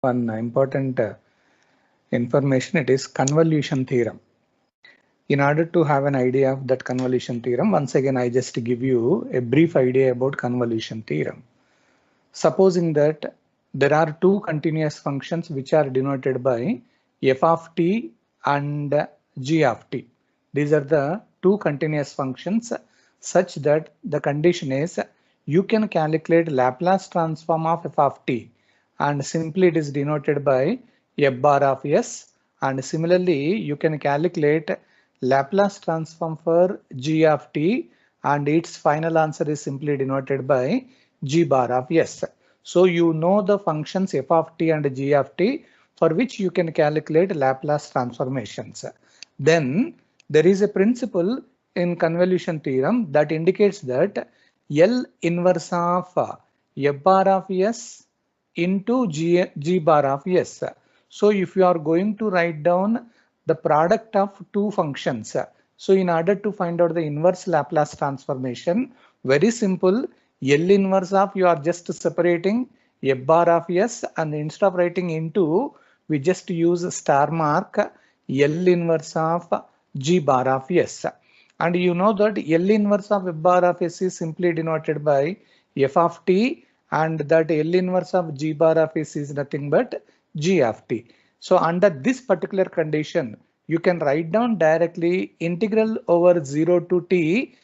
one important information. It is convolution theorem. In order to have an idea of that convolution theorem, once again I just give you a brief idea about convolution theorem. Supposing that there are two continuous functions which are denoted by f of t and g of t. These are the two continuous functions such that the condition is you can calculate Laplace transform of f of t, and simply it is denoted by f bar of s, and similarly you can calculate Laplace transform for g of t, and its final answer is simply denoted by g bar of s. So you know the functions f of t and g of t for which you can calculate Laplace transformations. Then there is a principle in convolution theorem that indicates that L inverse of f bar of s into g bar of s. So if you are going to write down the product of two functions, so in order to find out the inverse Laplace transformation, very simple, L inverse of you are just separating f bar of s, and instead of writing into, we just use star mark L inverse of g bar of s. And you know that L inverse of f bar of s is simply denoted by f of t, and that L inverse of g bar of s is nothing but g of t. So under this particular condition, you can write down directly integral over 0 to t.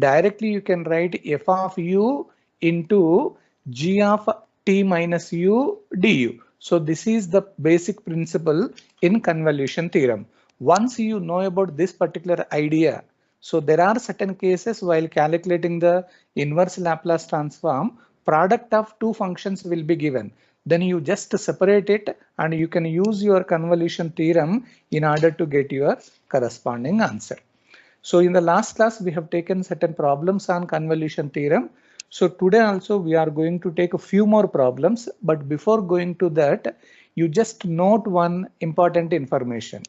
Directly you can write f of u into g of t minus u du. So this is the basic principle in convolution theorem. Once you know about this particular idea, so there are certain cases while calculating the inverse Laplace transform, product of two functions will be given. Then you just separate it and you can use your convolution theorem in order to get your corresponding answer. So in the last class, we have taken certain problems on convolution theorem. So today also we are going to take a few more problems, but before going to that, you just note one important information.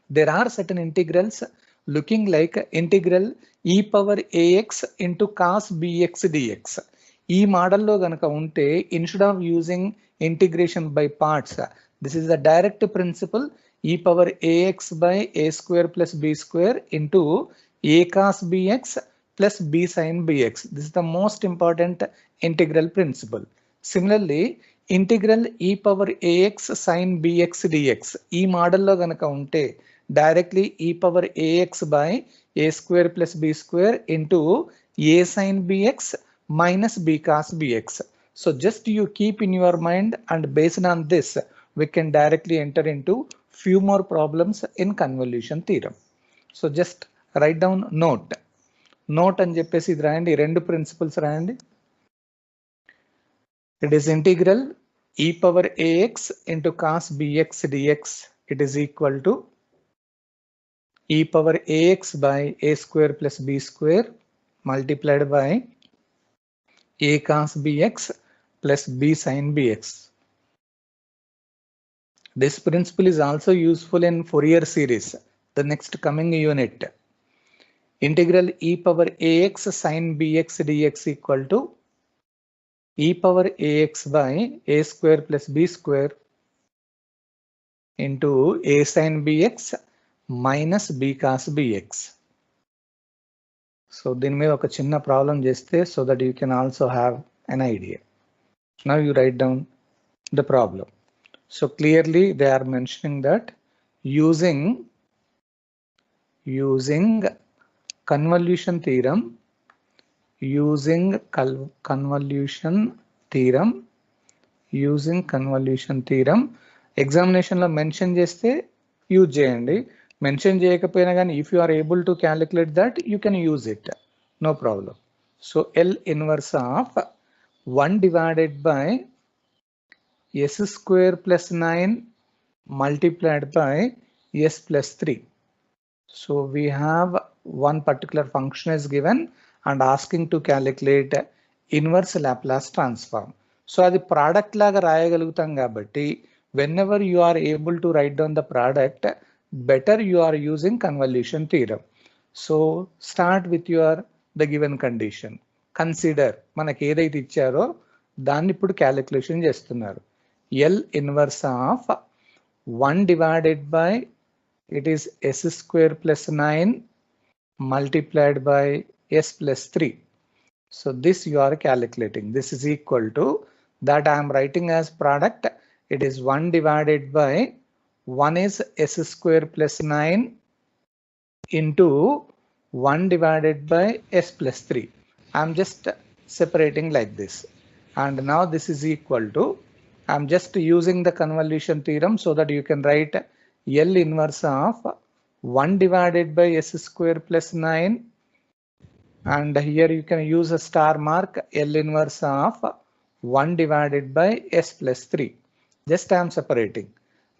There are certain integrals looking like integral e power ax into cos bx dx. ఈ మోడల్లో గనక ఉంటే instead of using integration by parts, this is the direct principle e power ax by a square plus b square into a cos bx plus b sin bx. This is the most important integral principle. Similarly, integral e power ax sin bx dx ఈ మోడల్లో గనక ఉంటే directly e power ax by a square plus b square into a sin bx minus b cos bx. So just you keep in your mind, and based on this we can directly enter into few more problems in convolution theorem. So just write down note అని చెప్పేసి ఇది రాయండి, రెండు principles రాయండి. It is integral e power ax into cos bx dx, it is equal to e power ax by a square plus b square multiplied by a cos bx plus b sin bx. This principle is also useful in Fourier series, the next coming unit. Integral e power ax sin bx dx equal to e power ax by a square plus b square into a sin bx minus b cos bx. So దీని మీద ఒక చిన్న problem చేస్తే so that you can also have an idea. Now you write down the problem. So clearly they are mentioning that using convolution theorem, examination లో mention చేస్తే use చేయండి, mention చేయకపోయినా కానీ if you are able to calculate that you can use it, no problem. So L inverse of 1 divided by s square plus 9 multiplied by s plus 3. So we have one particular function is given and asking to calculate inverse Laplace transform. So అది product లాగా రాయగలుగుతాం కాబట్టి whenever you are able to write down the product, better you are using convolution theorem. So start with the given condition. Consider మనకి ఏదైతే ఇచ్చారో దాన్ని ఇప్పుడు calculation చేస్తున్నారు. L inverse of 1 divided by, it is s square plus 9 multiplied by s plus 3. So this you are calculating. This is equal to, that I am writing as product. It is 1 divided by 1 is s square plus 9 into 1 divided by s plus 3. I am just separating like this. And now this is equal to, I am just using the convolution theorem so that you can write L inverse of 1 divided by s square plus 9. And here you can use a star mark, L inverse of 1 divided by s plus 3. Just I am separating.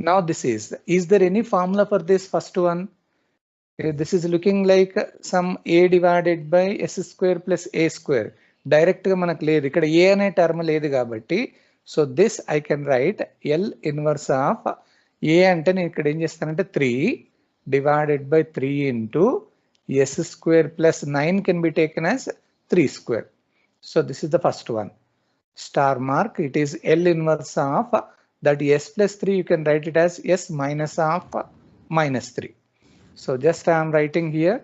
Now this is there any formula for this first one? This is looking like some a divided by s square plus a square. Direct గా మనకు లేదు, ఇక్కడ a అనే term లేదు కాబట్టి, so this I can right L inverse of a అంటే నేను ఇక్కడ ఏం చేస్తానంటే 3 divided by 3 into s square plus 9 can be taken as 3 square. So this is the first one. Star mark, it is L inverse of that s plus 3, you can write it as s minus of minus 3. So just I am writing here,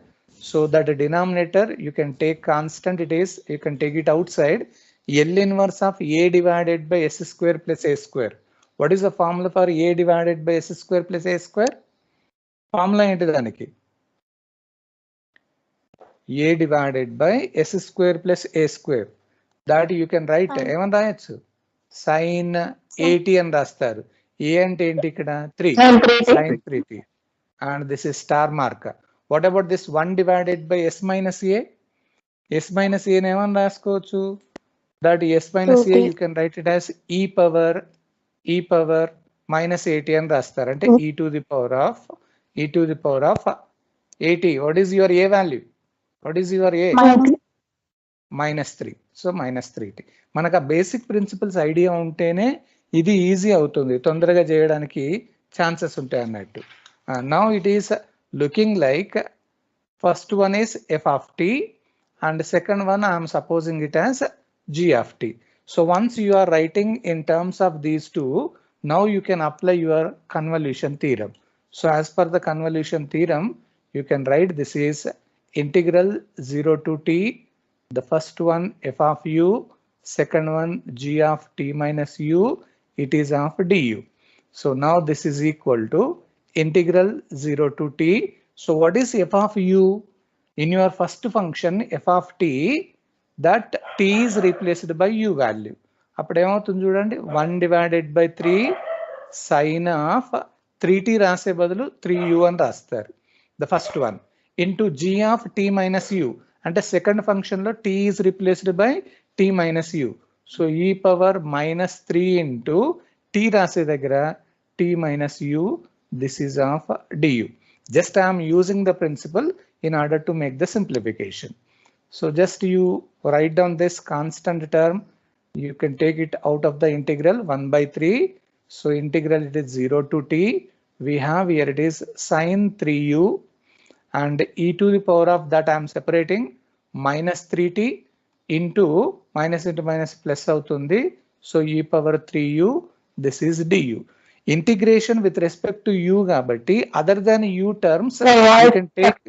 so that the denominator you can take constant, it is, you can take it outside. L inverse of a divided by s square plus a square. What is the formula for a divided by s square plus a square? Formula ఏంటి దానికి? a divided by s square plus a square. That you can write ఏమని రాయొచ్చు? sin 80 అని రాస్తారు. a అంటే ఏంటి ఇక్కడ? 3 sin 3t. And this is star mark. What about this 1 divided by s minus a? S minus a ఏమని రాసుకోవచ్చు? That s minus a you can write it as e power minus 80 అని రాస్తారు. అంటే e to the power of 80. What is your a value? What is your a? Minus 3. So minus 3t. మనకు ఆ basic principles idea ఉంటేనే ఇది easy అవుతుంది, తొందరగా చేయడానికి ఛాన్సెస్ ఉంటాయి అన్నట్టు. Now it is looking like first one is f of t and second one I am supposing it as g of t. So once you are writing in terms of these two, now you can apply your convolution theorem. So as per the convolution theorem, you can write this is integral 0 to t, the first one f of u, second one g of t minus u, it is of du. So now this is equal to integral 0 to t. So what is f of u? In your first function f of t, that t is replaced by u value. అప్పుడు ఏమవుతుంది చూడండి, 1 divided by 3 sin of 3t రాసే బదులు 3u అని రాస్తారు. The first one into g of t minus u, అంటే second function లో t is replaced by t minus u. So e power minus 3 into t రాసే దగ్గర t minus u, this is of du. Just I am using the principle in order to make the simplification. So just you write down this constant term, you can take it out of the integral 1 by 3. So integral it is 0 to t. We have here it is sin 3u and e to the power of that I am separating minus 3t into minus plus అవుతుంది. So e power 3u, this is du. Integration with respect to u కాబట్టి other than u terms you can take.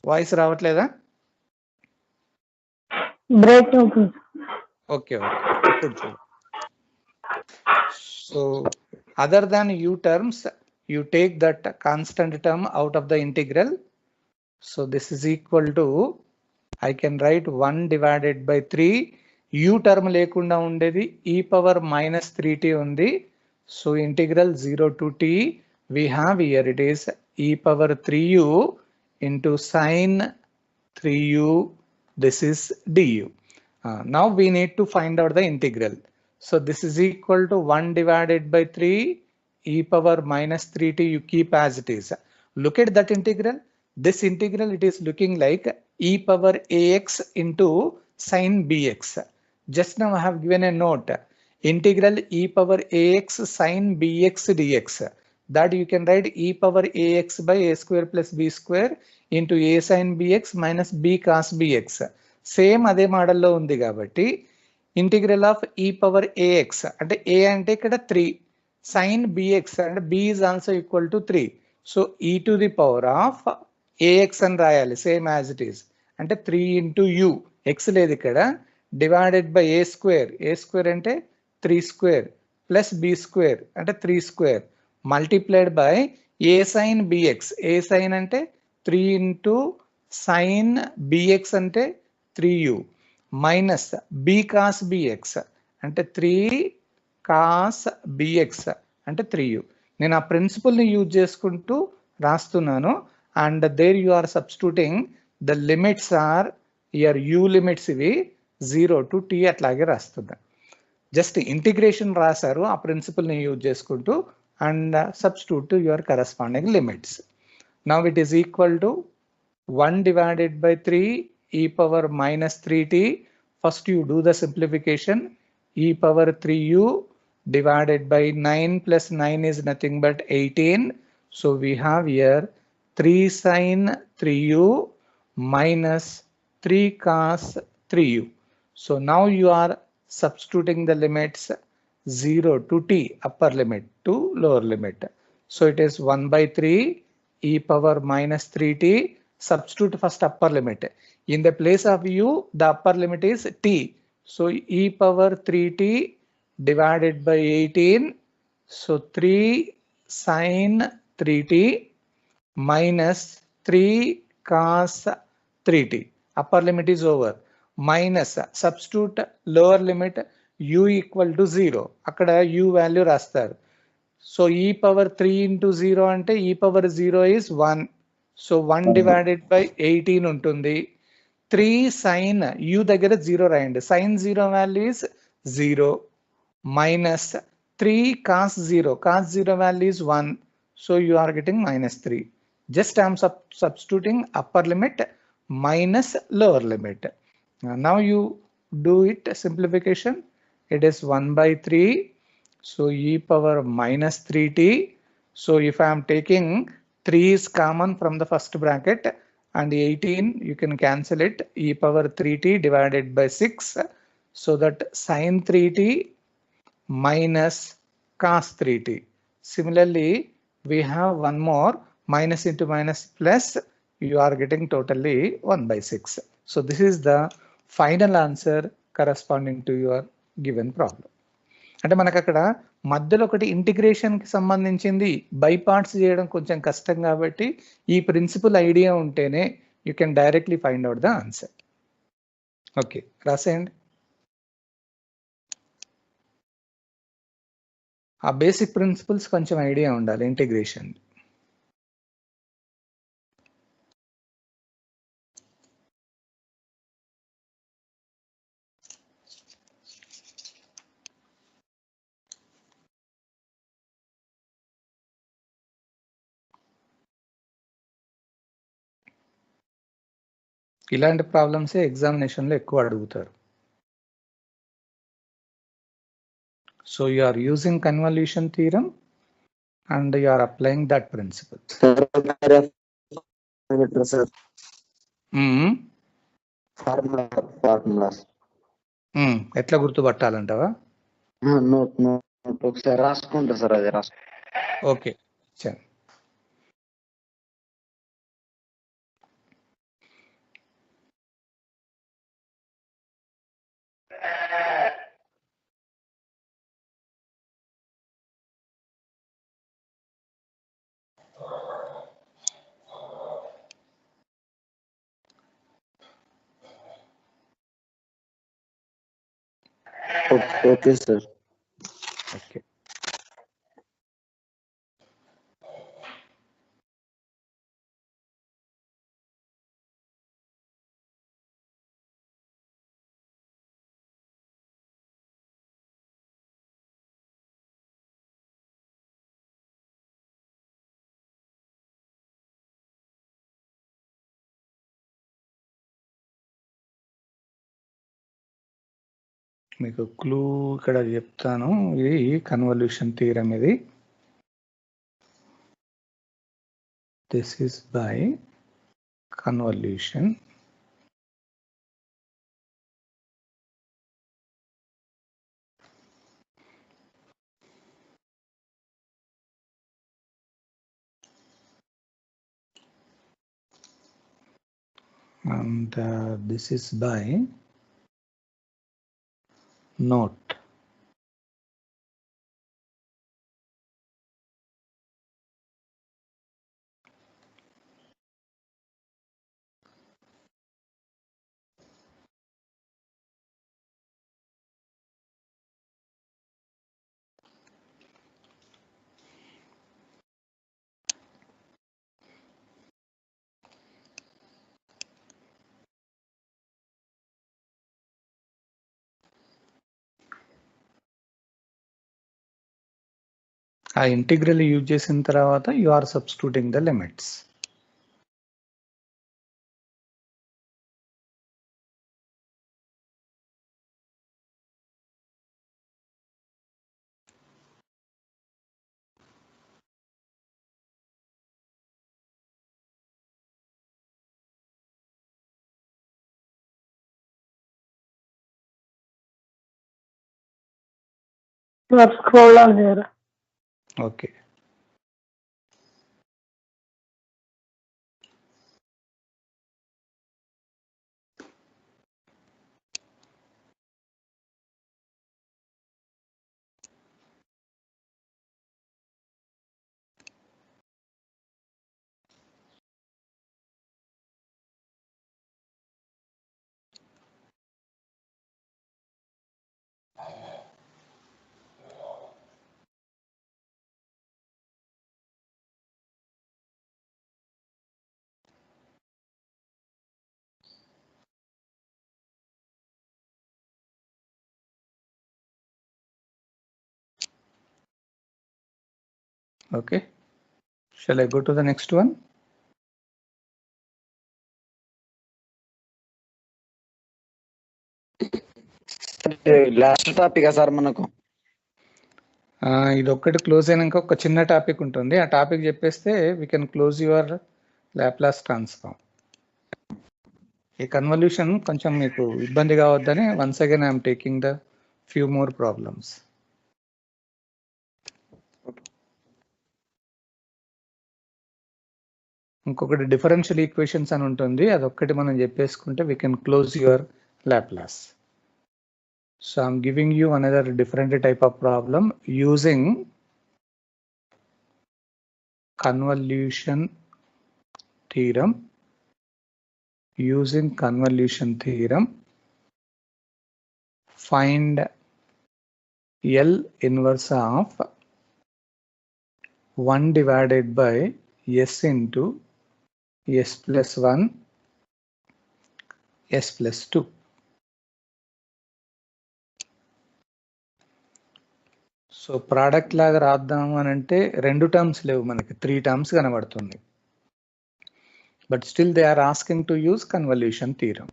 Voice రావట్లేదా? Break అవుతుంది. Okay so other than u terms you take that constant term out of the integral. So this is equal to, I can write 1 divided by 3, u term లేకుండా ఉండేది e power minus 3t ఉంది. So integral 0 to t, we have here it is e power 3u into sin 3u, this is du. Now we need to find out the integral. So this is equal to 1 divided by 3 e power minus 3t, you keep as it is. Look at that integral. This integral it is looking like e power ax into sin bx. Just now I have given a note, integral e power ax sin bx dx. That you can write e power ax by a square plus b square into a sin bx minus b cos bx. Same అదే మోడల్లో ఉంది కాబట్టి integral of e power ax అంటే a అంటే ఇక్కడ 3 sin bx అంటే b is also equal to 3. So e to the power of ax అని రాయాలి సేమ్ యాజ్ ఇట్ ఈస్ అంటే 3 into u x లేదు ఇక్కడ డివైడెడ్ బై a స్క్వేర్ అంటే 3 స్క్వేర్ ప్లస్ b స్క్వేర్ అంటే 3 square multiplied by a sin bx a sin అంటే 3 into sin bx అంటే 3u minus b cos bx అంటే 3 cos bx అంటే 3u నేను ఆ ప్రిన్సిపల్ని యూజ్ చేసుకుంటూ రాస్తున్నాను and there you are substituting the limits are here u limits ఇవి 0 to t అట్లాగే రాస్తున్నా జస్ట్ ఇంటిగ్రేషన్ రాశారు ఆ ప్రిన్సిపల్ని యూజ్ చేసుకుంటూ and substitute to your corresponding limits now it is equal to 1 divided by 3 e power minus 3t. First you do the simplification. E power 3u divided by 9 plus 9 is nothing but 18. So we have here 3 sin 3u minus 3 cos 3u. So now you are substituting the limits 0 to t upper limit to lower limit. So it is 1 by 3 e power minus 3t. Substitute first upper limit. In the place of u, the upper limit is t. So e power 3t divided by 18. So 3 sin 3t minus 3 cos 3t. Upper limit is over. Minus substitute lower limit u equal to 0. Akkada u value rastaru. So e power 3 into 0 ante e power 0 is 1. So 1 divided by 18 ఉంటుంది 3 sin u దగ్గర 0 రాయండి sin 0 value is 0 minus 3 cos 0 value is 1 so you are getting minus 3 just I'm substituting upper limit minus lower limit now you do it simplification it is 1 by 3 so e power minus 3t so if I am taking 3 is common from the first bracket and 18 you can cancel it e power 3t divided by 6 so that sin 3t minus cos 3t. Similarly we have one more minus into minus plus you are getting totally 1 by 6. So this is the final answer corresponding to your given problem. అంటే మనకు అక్కడ మధ్యలో ఒకటి ఇంటిగ్రేషన్కి సంబంధించింది by parts చేయడం కొంచెం కష్టం కాబట్టి ఈ ప్రిన్సిపల్ ఐడియా ఉంటేనే you can directly find out the answer. Okay రాసేయండి. ఆ బేసిక్ ప్రిన్సిపల్స్ కొంచెం ఐడియా ఉండాలి ఇంటిగ్రేషన్. ఇలాంటి ప్రాబ్లమ్సే ఎగ్జామినేషన్లో ఎక్కువ అడుగుతారు. So you are using convolution theorem and you are applying that principle. Formulas. ఎట్లా గుర్తుపట్టాలంటావా? ఒకసారి రాసుకుంటా సార్ అది రాసు. ఓకే సరే. Okay sir. ఓకే మీకు క్లూ ఇక్కడ చెప్తాను. ఇది కన్వల్యూషన్ థియరం. ఇది this is by convolution and this is by note. ఆ ఇంటిగ్రల్ యూజ్ చేసిన తర్వాత you are substituting the limits. Scroll down here. Okay. Okay. Shall I go to the next one? Last topic sir మనకు. ఇది ఒక్కటి close అయినాక ఒక చిన్న topic ఉంటుంది. ఆ టాపిక్ చెప్పేస్తే we can close your Laplace transform. ఈ కన్వల్యూషన్ కొంచెం మీకు ఇబ్బంది కావద్దని once again I'm taking the few more problems. ఇంకొకటి డిఫరెన్షియల్ ఈక్వేషన్స్ అని ఉంటుంది, అదొక్కటి మనం చెప్పేసుకుంటే we can close your Laplace. So I'm giving you another different type of problem using convolution theorem. Using convolution theorem, find L inverse of 1 divided by S into S plus 1, S plus 2. So product లాగా రాద్దాం అని అంటే రెండు terms లేవు, మనకి 3 terms కనబడుతుంది. But still they are asking to use convolution theorem.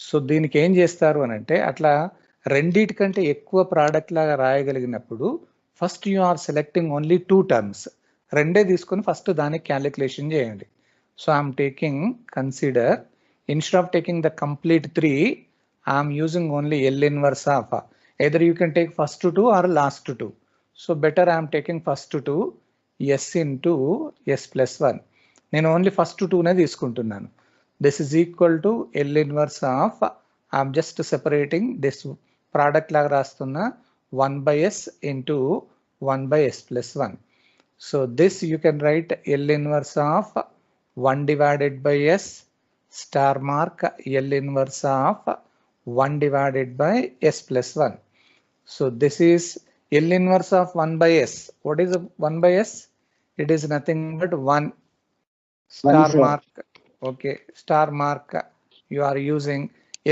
So దీనికి ఏం చేస్తారు అని అంటే, అట్లా రెండిటికంటే ఎక్కువ ప్రోడక్ట్ లాగా రాయగలిగినప్పుడు first you are selecting only 2 terms, రెండే తీసుకొని ఫస్ట్ దానికి క్యాలిక్యులేషన్ చేయండి. So I'm taking consider instead of taking the complete 3, I'm using only L inverse of either you can take first 2 or last 2. So better I am taking first 2 S into S plus 1. నేను only first 2నే తీసుకుంటున్నాను. This is equal to L inverse of, I'm just separating this product లాగా రాస్తున్న 1 by S into 1 by S plus 1. So this you can write L inverse of 1 divided by S star mark L inverse of 1 divided by S plus 1. So this is L inverse of 1 by S. What is 1 by S? It is nothing but 1 star mark. Okay, star mark you are using.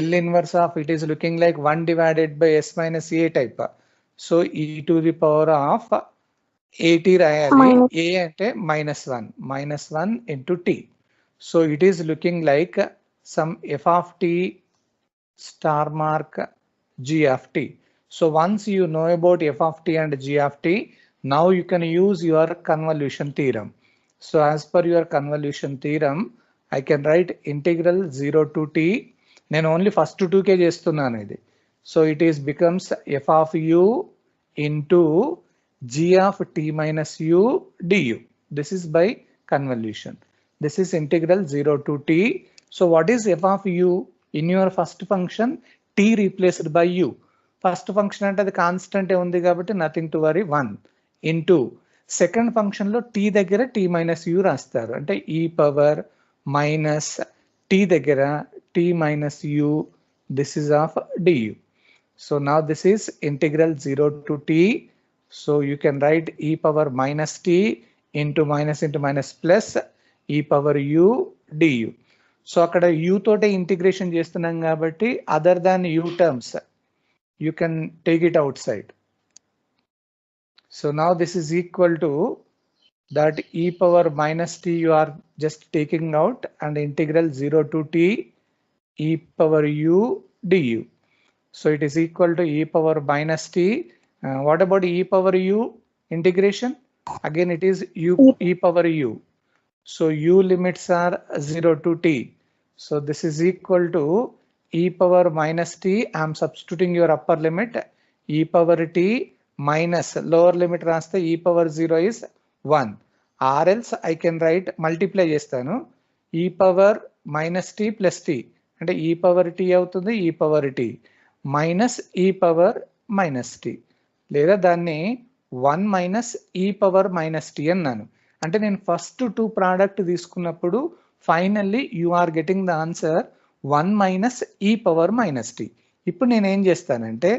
L inverse of it is looking like 1 divided by S minus A type. So e to the power of at rayali. A ante minus 1 into t. So it is looking like some f of t star mark g of t. So once you know about f of t and g of t, now you can use your convolution theorem. So as per your convolution theorem, I can write integral 0 to t. నేను only first 2కే చేస్తున్నాను ఇది. So it is becomes f of u into g of t minus u du. This is by convolution. This is integral 0 to t So what is f of u? In your first function, t replaced by u. First function అంటే అది constant ఉంది కాబట్టి nothing to worry 1 into second function లో t దగ్గర t minus u రాస్తారు అంటే e power minus t దగ్గర t minus u, this is of du. So now this is integral 0 to t. So you can write e power minus t into minus plus e power u du. So అక్కడ u తోటే integration చేస్తున్నాం కాబట్టి other than u terms you can take it outside. So now this is equal to that e power minus t you are just taking out and integral 0 to t e power u du. So it is equal to e power minus t. What about e power u integration? Again it is e power u. So u limits are 0 to t. So this is equal to e power minus t. I am substituting your upper limit e power t minus lower limit raste e power 0 is 1, or else I can write multiply chestanu e power minus t plus t అంటే e power t అవుతుంది e power t minus e power minus t లేదా దాన్ని 1 minus e power minus t అన్నాను. అంటే నేను first 2 product తీసుకున్నప్పుడు finally you are getting the answer 1 minus e power minus t. ఇప్పుడు నేను ఏం చేస్తానంటే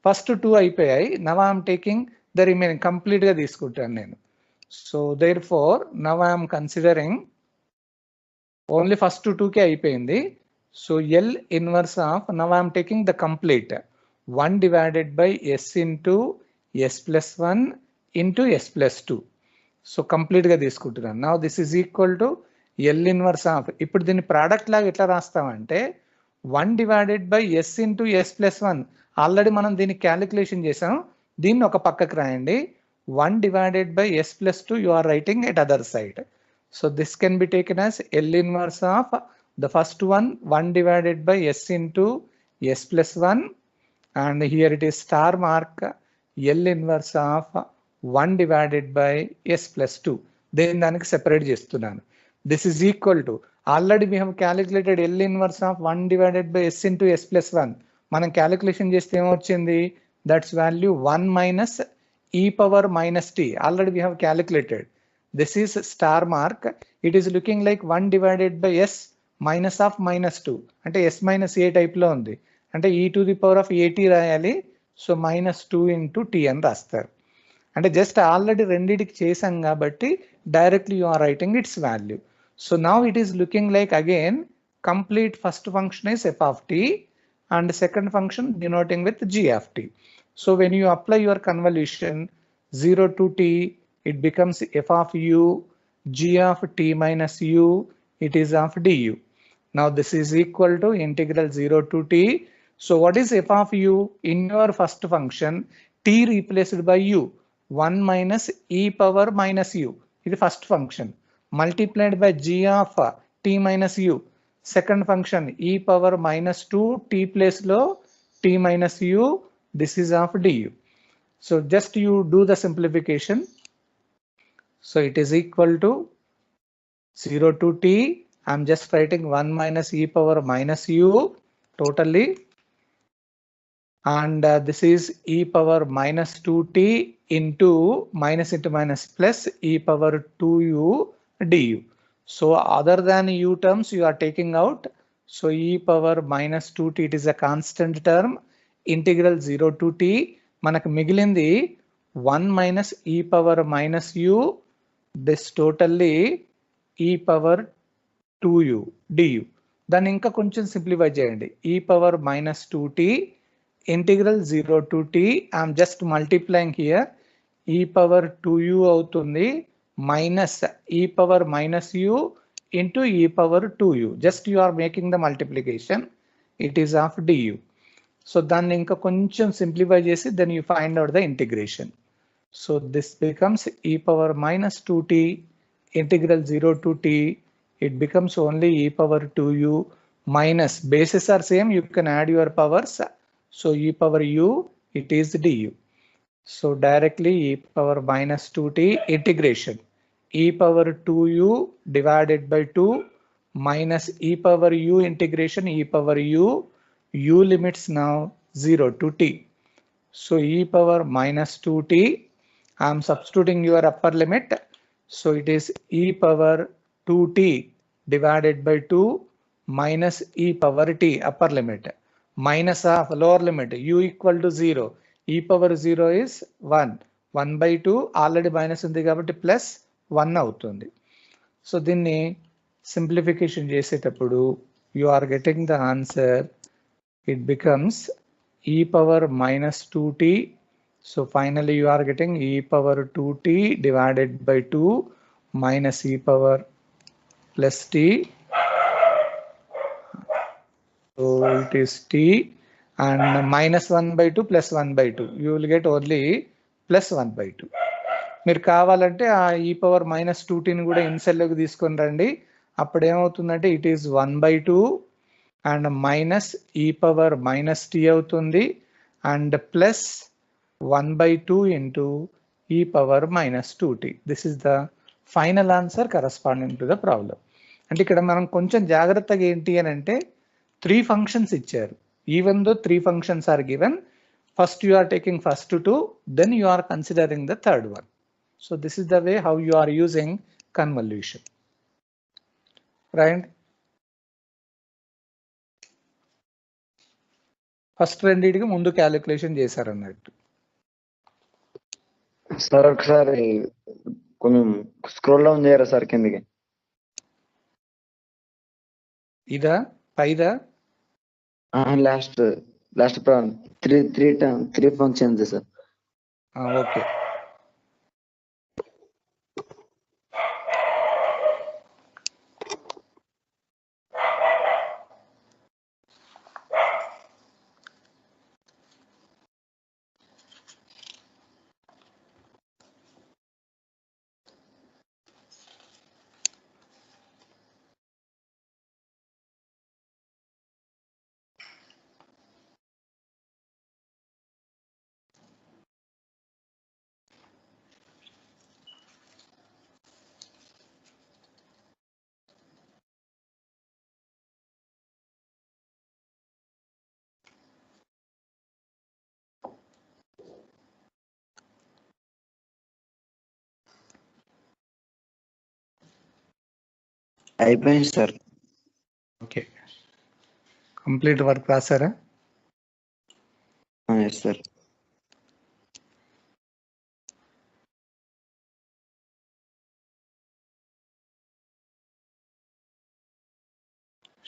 ఫస్ట్ 2 అయిపోయాయి, now I'm taking the remaining complete గా తీసుకుంటాను నేను. So therefore now I'm considering only first 2 కే అయిపోయింది. So L inverse of now I'm taking the complete 1 divided by s into s plus 1 into s plus 2. So complete గా తీసుకుంటున్నాను. Now this is equal to L inverse of, ఇప్పుడు దీన్ని product లాగా ఎట్లా రాస్తామంటే 1 divided by s into s plus 1. Already మనం దీన్ని calculation చేసాం, దీన్ని ఒక పక్కకు రాయండి. 1 divided by s plus 2 you are writing at other side. So this can be taken as L inverse of the first one 1 divided by s into s plus 1, and here it is star mark L inverse of 1 divided by s plus 2. Then దానికి separate చేస్తున్నాను. This is equal to, already we have calculated L inverse of 1 divided by s into s plus 1. మనం calculation చేస్తే ఏమొచ్చింది, that's value 1 minus e power minus t. Already we have calculated. This is star mark. It is looking like 1 divided by s minus of minus 2. అంటే s minus a type లో ఉంది, అంటే e to the power of at రాయాలి. So minus 2 into t అని రాస్తారు. అంటే just already రెండిటికి చేసాం కాబట్టి directly you are writing its value. So now it is looking like again complete first function is f of t and second function denoting with g of t. So when you apply your convolution 0 to t, it becomes f of u, g of t minus u, it is of du. Now this is equal to integral 0 to t. So what is f of u? In your first function, t replaced by u, 1 minus e power minus u, ఇది first function, multiplied by g of t minus u. Second function e power minus 2 t place లో t minus u, this is of du. So just you do the simplification. So it is equal to 0 to t. I'm just writing 1 minus e power minus u totally, and this is e power minus 2t into minus plus e power 2u du. So other than u terms you are taking out. So e power minus 2t, it is a constant term. Integral 0 to t, మనకు మిగిలింది 1 minus e power minus u, this totally e power 2u du. దాన్ని ఇంకా కొంచెం simplify చేయండి. e power minus 2t integral 0 to t, I am just multiplying here, e power 2u అవుతుంది minus e power minus u into e power 2u. Just you are making the multiplication, it is of du. So దాన్ని ఇంకా కొంచెం simplify చేసి then you find out the integration. So this becomes e power minus 2t integral 0 to t, it becomes only e power 2u minus, bases are same, you can add your powers. So e power u, it is du. So directly e power minus 2t integration e power 2u divided by 2 minus e power u integration e power u, u limits now 0 to t. So e power minus 2t, I am substituting your upper limit. So it is e power 2t divided by 2 minus e power t upper limit minus of lower limit u equal to 0. E power 0 is 1. 1 by 2 already minus ఉంది కాబట్టి plus 1 అవుతుంది. So దీన్ని simplification చేసేటప్పుడు you are getting the answer. It becomes e power minus 2t. So finally you are getting e power 2t divided by 2 minus e power plus t. So it is t and minus 1 by 2 plus 1 by 2. You will get only plus 1 by 2. మీరు కావాలంటే ఆ ఈ power minus 2tని కూడా ఇన్సెల్లోకి తీసుకొని రండి. అప్పుడు ఏమవుతుందంటే it is 1 by 2 and minus ఈ పవర్ మైనస్ టీ అవుతుంది అండ్ ప్లస్ 1 by 2 ఇంటూ ఈ power minus 2t. This is the final answer corresponding to the problem. అంటే ఇక్కడ మనం కొంచెం జాగ్రత్తగా ఏంటి అని అంటే 3 ఫంక్షన్స్ ఇచ్చారు. Even though 3 functions are given, first you are taking first 2, then you are considering the third one. So this is the way how you are using convolution, right? First రెండింటికి ముందు క్యాలిక్యులేషన్ చేశారు అన్నట్టు. Sir ఒకసారి కొంచెం scroll down చేయరా sir కిందకి? ఇదా పైదా? Last three functions sir. Okay. అయిపోయింది సార్. ఓకే, కంప్లీట్ వర్క్ రాసారా? Yes sir.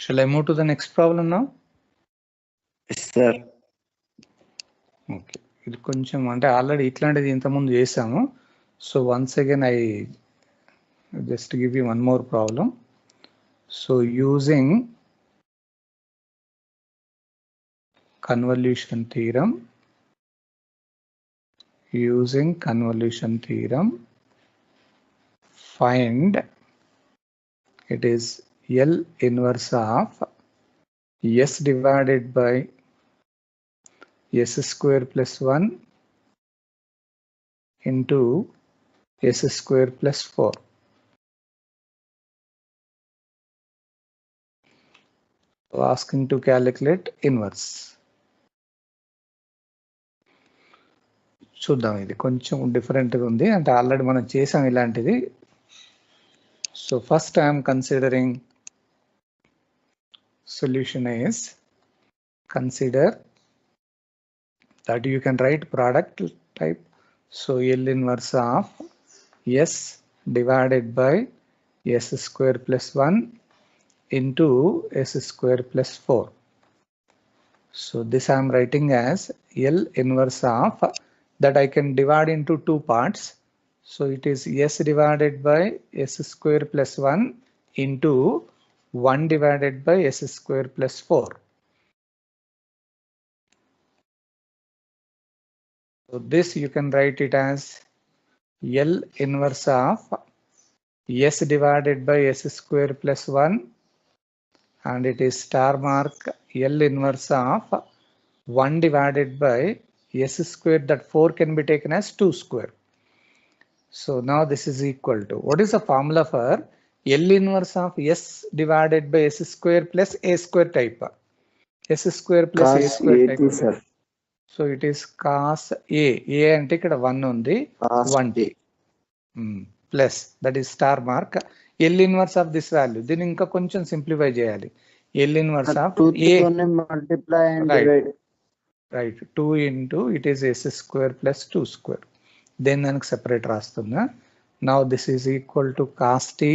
Shall I move to the next problem now? Yes sir. Okay, ఇది కొంచెం అంటే ఆల్రెడీ ఇట్లాంటిది ఇంతకుముందు చేసాము. So once again I just give you one more problem. So using convolution theorem, find it is L inverse of S divided by S square plus 1 into S square plus 4. Asking to calculate inverse. చూద్దాం, ఇది కొంచెం డిఫరెంట్గా ఉంది అంటే already మనం చేసాం ఇలాంటిది. So first I'm considering solution is, consider that you can write product type. So L inverse of S divided by S square plus 1 into S square plus 4. So this I am writing as L inverse of, that I can divide into 2 parts. So it is S divided by S square plus 1 into 1 divided by S square plus 4. So this you can write it as L inverse of S divided by S square plus 1, and it is star mark L inverse of 1 divided by S square, that 4 can be taken as 2 square. So now this is equal to, what is the formula for L inverse of S divided by S square plus A square type. S square plus A cos square A type. T, sir. So it is cos A. A అంటే ఇక్కడ 1 ఉంది. Cos 1t. Plus that is star mark. L inverse of this value. దీన్ని ఇంకా కొంచెం simplify చేయాలి. L inverse of 2 A. తోనే multiply and Right. divide. Right. 2 into it is S square plus 2 square. Then దానికి separate రాస్తున్నా. Now this is equal to cos t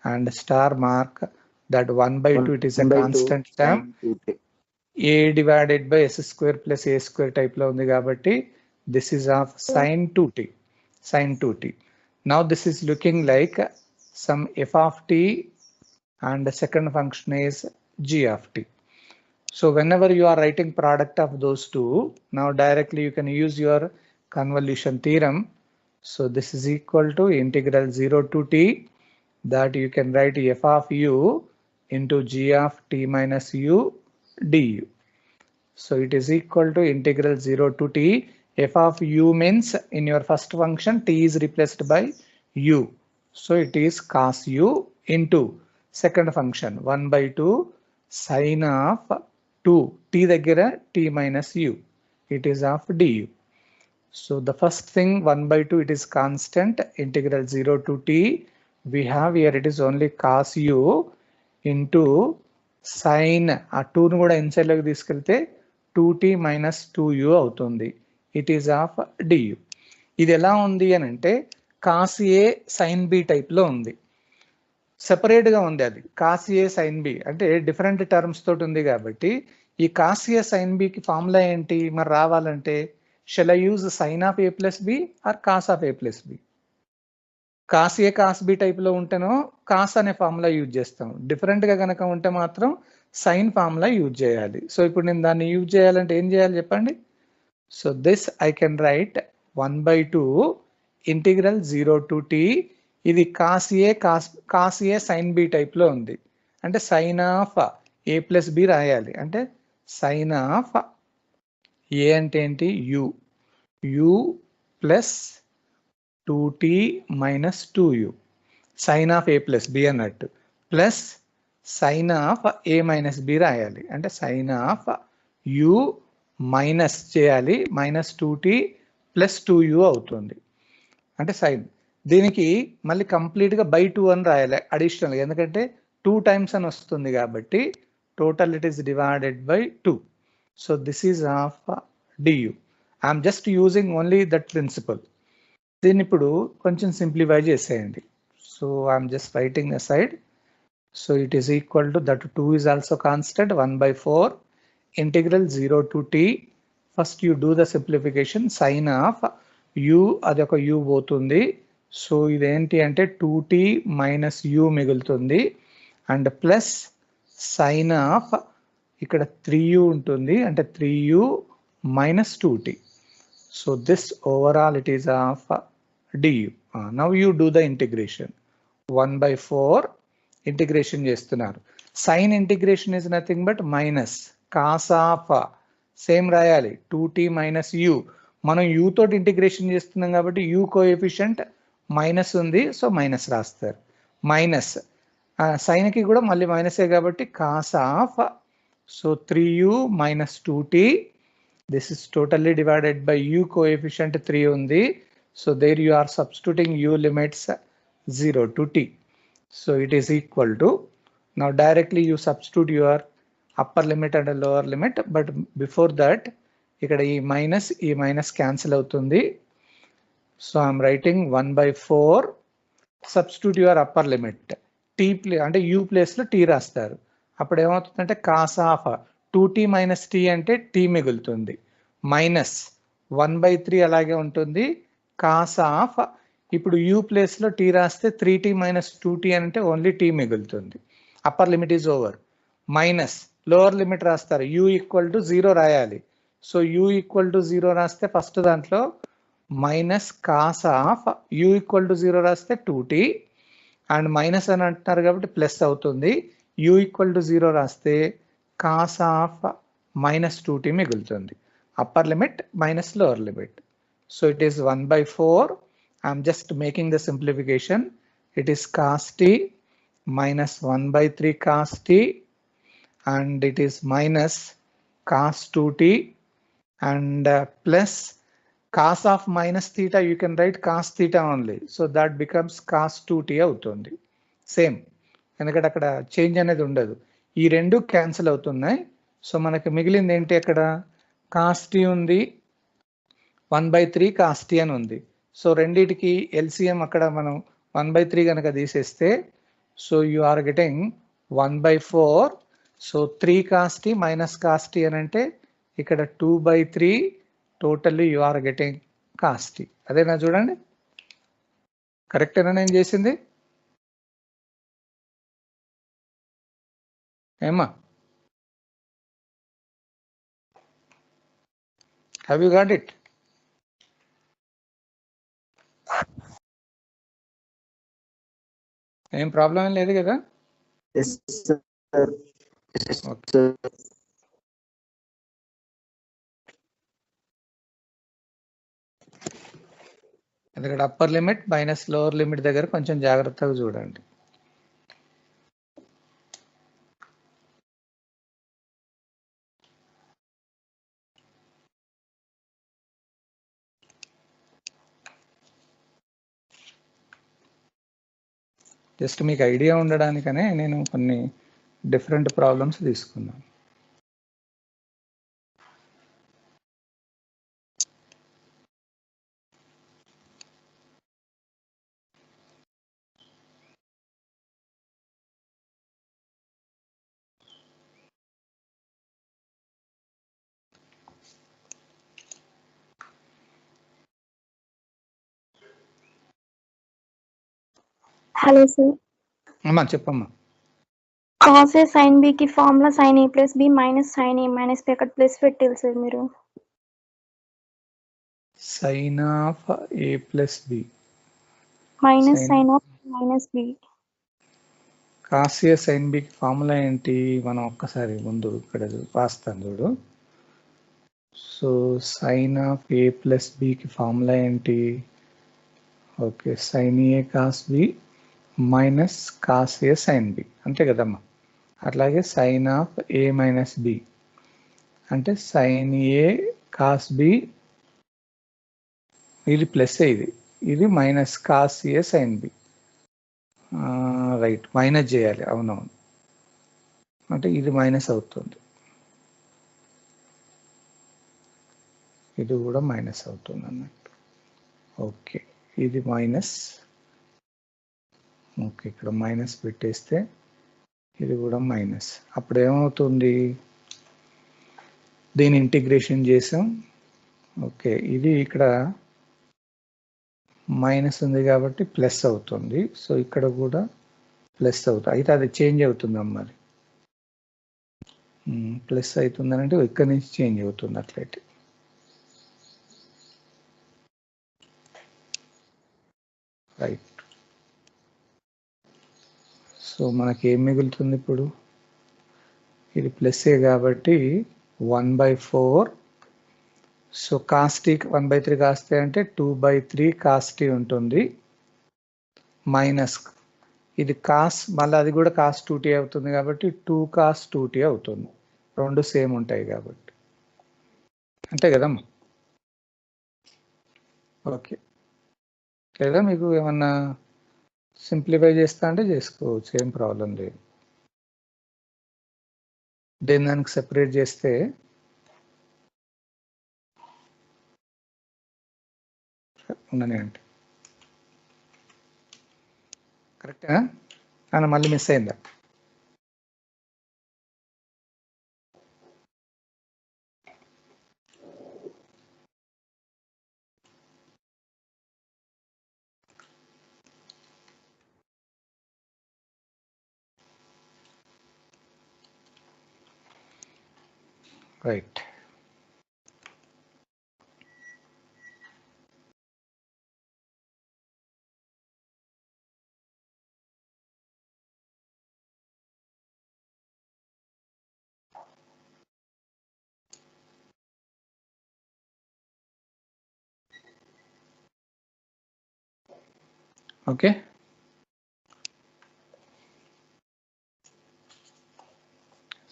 and star mark that 1 by 2 it is a 1 by 2 constant term. sin 2t. A divided by S square plus A square type లో ఉంది కాబట్టి this is of sin 2t. Sin 2t. Now this is looking like some f of t and the second function is g of t. So whenever you are writing product of those two, now directly you can use your convolution theorem. So this is equal to integral 0 to t that you can write f of u into g of t minus u du. So it is equal to integral 0 to t. F of u means in your first function t is replaced by u. So it is cos u into second function 1 by 2 sin of 2 t దగ్గర t minus u. It is of du. So the first thing 1 by 2 it is constant integral 0 to t. We have here it is only cos u into sin ఆ 2 ను కూడా inside లోకి తీసుకెళ్తే 2t minus 2u అవుతుంది. It is of du. ఇది ఎలా ఉంది అని అంటే cos a sin b type లో ఉంది. సెపరేట్ గా ఉంది అది cos a sin b అంటే డిఫరెంట్ టర్మ్స్ తోటి ఉంది కాబట్టి ఈ cos a sin b కి ఫార్ములా ఏంటి మరి రావాలంటే shall I use sin of a plus b or cos of a plus b? cos a cos b type లో ఉంటేనో cos అనే ఫార్ములా యూజ్ చేస్తాం. డిఫరెంట్ గా కనుక ఉంటే మాత్రం సైన్ ఫార్ములా యూజ్ చేయాలి. సో ఇప్పుడు నేను దాన్ని యూజ్ చేయాలంటే ఏం చేయాలి చెప్పండి. So this I can write 1 by 2 integral 0 to t. ఇది cos a sin b type లో ఉంది అంటే sine of a plus b రాయాలి. అంటే సైన్ ఆఫ్ a అంటే ఏంటి u plus 2t minus 2u sine of a plus b అన్నట్టు plus sign of a minus b రాయాలి. అంటే సైన్ ఆఫ్ u మైనస్ చేయాలి మైనస్ 2t ప్లస్ 2u అవుతుంది. అంటే సైన్ దీనికి మళ్ళీ కంప్లీట్గా బై 2 అని రాయాలి అడిషనల్గా ఎందుకంటే 2 times అని వస్తుంది కాబట్టి total it is divided by 2. So this is of du. I'm just using only that principle. దీన్ని ఇప్పుడు కొంచెం సింప్లిఫై చేసేయండి. So I'm just writing aside. So it is equal to that 2 is also constant 1 by 4 integral 0 to t. First you do the simplification sin of u అది ఒక u పోతుంది. So ఇదేంటి అంటే 2t minus u మిగులుతుంది and plus sign of ఇక్కడ 3u ఉంటుంది అంటే 3u minus 2t. So this overall it is of du. Now you do the integration 1 by 4 integration చేస్తున్నారు. Sine integration is nothing but minus cos of same రాయాలి 2t minus u. మనం u తోటి integration చేస్తున్నాం కాబట్టి u coefficient minus ఉంది so minus రాస్తారు. Minus సైన్కి కూడా మళ్ళీ మైనసే కాబట్టి cos of so 3u minus 2t. This is totally divided by u coefficient 3 ఉంది. So there you are substituting u limits 0 to t. So it is equal to, now directly you substitute your upper limit and lower limit, but before that ఇక్కడ ఈ minus cancel అవుతుంది. So I'm writing 1 by 4 substitute your upper limit T అంటే U ప్లేస్లో T రాస్తారు. అప్పుడు ఏమవుతుందంటే cos of 2t minus T అంటే T మిగులుతుంది మైనస్ 1 by 3 అలాగే ఉంటుంది. కాస్ ఆఫ్ ఇప్పుడు u ప్లేస్లో టీ రాస్తే 3t మైనస్ 2t అంటే ఓన్లీ టీ మిగులుతుంది. Upper limit is over. Minus lower limit రాస్తారు u ఈక్వల్ టు 0 రాయాలి. సో u ఈక్వల్ టు 0 రాస్తే ఫస్ట్ దాంట్లో minus cos of u equal to 0 రాస్తే 2t అండ్ మైనస్ అని అంటున్నారు కాబట్టి ప్లస్ అవుతుంది. u ఈక్వల్ టు 0 రాస్తే కాస్ ఆఫ్ మైనస్ 2t మిగులుతుంది. Upper limit minus lower limit. So it is 1 by 4. I'm just making the simplification. It is cos t minus 1 by 3 cos t, and it is minus cos 2t, and plus cos of minus theta, you can write cos theta only, so that becomes cos 2t అవుతుంది. Same, ఎందుకంటే అక్కడ change అనేది ఉండదు. ఈ రెండు cancel అవుతున్నాయి. So మనకి మిగిలింది ఏంటి, అక్కడ కాస్ టీ ఉంది, 1/3 కాస్ టీ అని ఉంది. సో రెండిటికి ఎల్సిఎం అక్కడ మనం 1/3 కనుక తీసేస్తే, so you are getting 1/4. So 3 cos T minus cos T అని అంటే ఇక్కడ 2/3 totally you are getting cos T. అదేనా, చూడండి కరెక్టేనా నేను చేసింది ఏమా? Have you got it? ఏం ప్రాబ్లం ఏం లేదు కదా? Yes, sir. Yes, Okay. sir. ఎందుకంటే upper limit minus lower limit దగ్గర కొంచెం జాగ్రత్తగా చూడండి. జస్ట్ మీకు ఐడియా ఉండడానికనే నేను కొన్ని డిఫరెంట్ ప్రాబ్లమ్స్ తీసుకున్నాను. హలో సార్, అమ్మా చెప్పమ్మా. కాస్ ఏ సైన్ బి కి formula sin A plus B minus sin A minus B అక్కడ ప్లస్ పెట్టాలి సార్ మీరు. Sin of A plus B minus sin of minus B. Cos A sin బికి formula ఏంటి, మనం ఒక్కసారి ముందు ఇక్కడ రాస్తాను చూడు. So sin of A plus బికి ఫార్ములా ఏంటి? Okay, sin A cos B minus cos A sign B, అంతే కదమ్మా. అట్లాగే sine of A minus B అంటే సైన్ ఏ కాస్ బి, ఇది ప్లస్ ఇది minus cos A sign B. Right, minus చేయాలి, అవునవును, అంటే ఇది మైనస్ అవుతుంది, ఇది కూడా మైనస్ అవుతుంది అన్నట్టు. ఓకే, ఇది మైనస్, ఓకే ఇక్కడ మైనస్ పెట్టేస్తే ఇది కూడా మైనస్. అప్పుడు ఏమవుతుంది, దీని ఇంటిగ్రేషన్ చేసాం. ఓకే, ఇది ఇక్కడ మైనస్ ఉంది కాబట్టి ప్లస్ అవుతుంది. సో ఇక్కడ కూడా ప్లస్ అవుతుంది, అయితే అది చేంజ్ అవుతుంది మరి. ప్లస్ అవుతుంది అంటే ఇక్కడి నుంచి చేంజ్ అవుతుంది అట్లయితే. రైట్, సో మనకి ఏం మిగులుతుంది ఇప్పుడు, ఇది ప్లస్ఏ కాబట్టి 1/4. సో కాస్టీ 1/3 కాస్తే అంటే 2/3 కాస్టీ ఉంటుంది, మైనస్ ఇది కాస్, మళ్ళీ అది కూడా కాస్ 2t అవుతుంది కాబట్టి 2 కాస్ 2t అవుతుంది. రెండు సేమ్ ఉంటాయి కాబట్టి, అంతే కదమ్మా. ఓకే, లేదా మీకు ఏమన్నా సింప్లిఫై చేస్తా అంటే చేసుకోవచ్చు, ఏం ప్రాబ్లం లేదు. దేని దానికి సెపరేట్ చేస్తే ఉండని అంటే కరెక్టా? కానీ మళ్ళీ మిస్ అయిందా? Right, okay.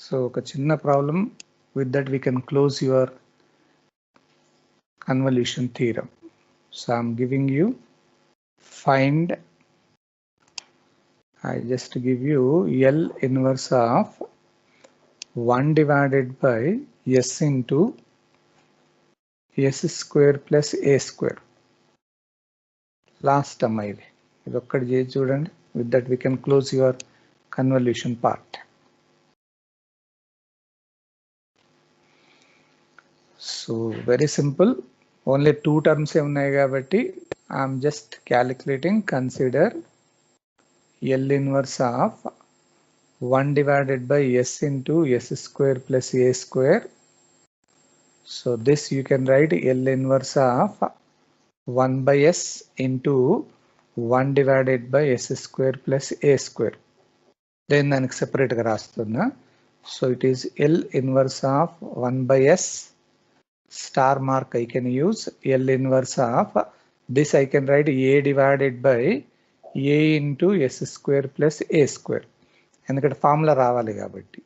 సో ఒక చిన్న problem, with that we can close your convolution theorem. So I'm giving you find, I just give you L inverse of 1 divided by S into S square plus A square. Last term ఇది ఒక్కటి చేసి చూడండి. With that we can close your convolution part. So very simple, only 2 terms ఉన్నాయి కాబట్టి I'm just calculating. Consider L inverse of 1 divided by S into S square plus A square. So this you can write L inverse of 1 by S into 1 divided by S square plus A square. Then దానికి సెపరేట్గా రాస్తున్నా. So it is L inverse of 1 by S, star mark I can use. L inverse of this I can write A divided by A into S square plus A square. ఎందుకంటే formula రావాలి కాబట్టి.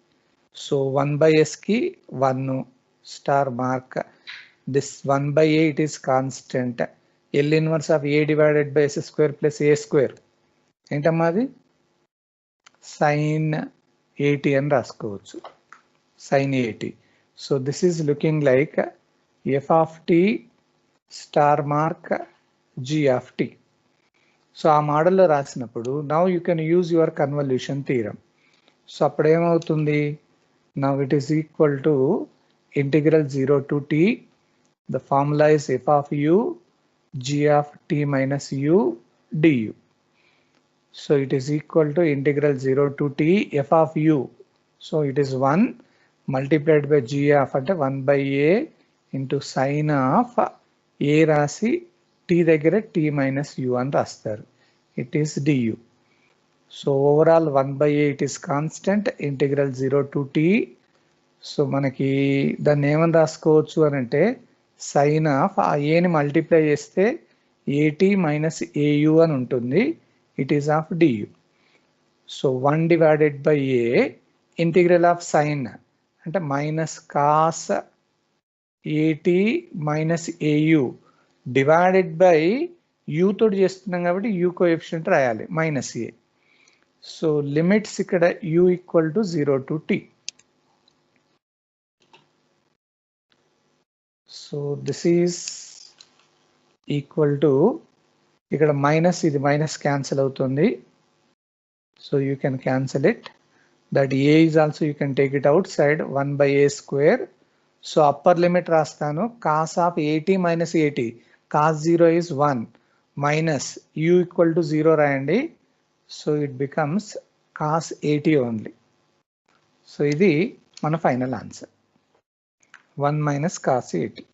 So 1 by S కి 1 star mark, this 1 by A it is constant. L inverse of A divided by S square plus A square ఏంటమ్మా అది? sin 80 అని రాసుకోవచ్చు, sin 80. So this is looking like f of t star mark g of t. So ఆ మోడల్లో రాసినప్పుడు now you can use your convolution theorem. So అప్పుడు ఏమవుతుంది? Now it is equal to integral 0 to t, the formula is f of u g of t minus u du. So it is equal to integral 0 to t f of u. So it is 1 multiplied by g of అంటే 1 by a into sin of a రాసి t దగ్గర t minus u అని రాస్తారు. It is du. So overall 1 by a it is constant, integral 0 to t. So మనకి దాన్ని ఏమని రాసుకోవచ్చు అని అంటే sin of ఆ ఏని మల్టిప్లై చేస్తే at మైనస్ au అని ఉంటుంది. It is of du. So 1 divided by a integral of sin అంటే minus cos at minus au divided by u తోటి చేస్తున్నాం కాబట్టి u కోఎఫిషియంట్ రాయాలి మైనస్ a. సో లిమిట్స్ ఇక్కడ u equal to 0 to t. So this is equal to, ఇక్కడ minus, ఇది minus cancel అవుతుంది. So you can cancel it. That A is also you can take it out side 1 by a square. So upper limit రాస్తాను, cos of 80 minus 80, cos 0 is 1 minus u equal to 0 రాయండి. So it becomes cos 80 only. So ఇది మన final answer, 1 minus cos 80.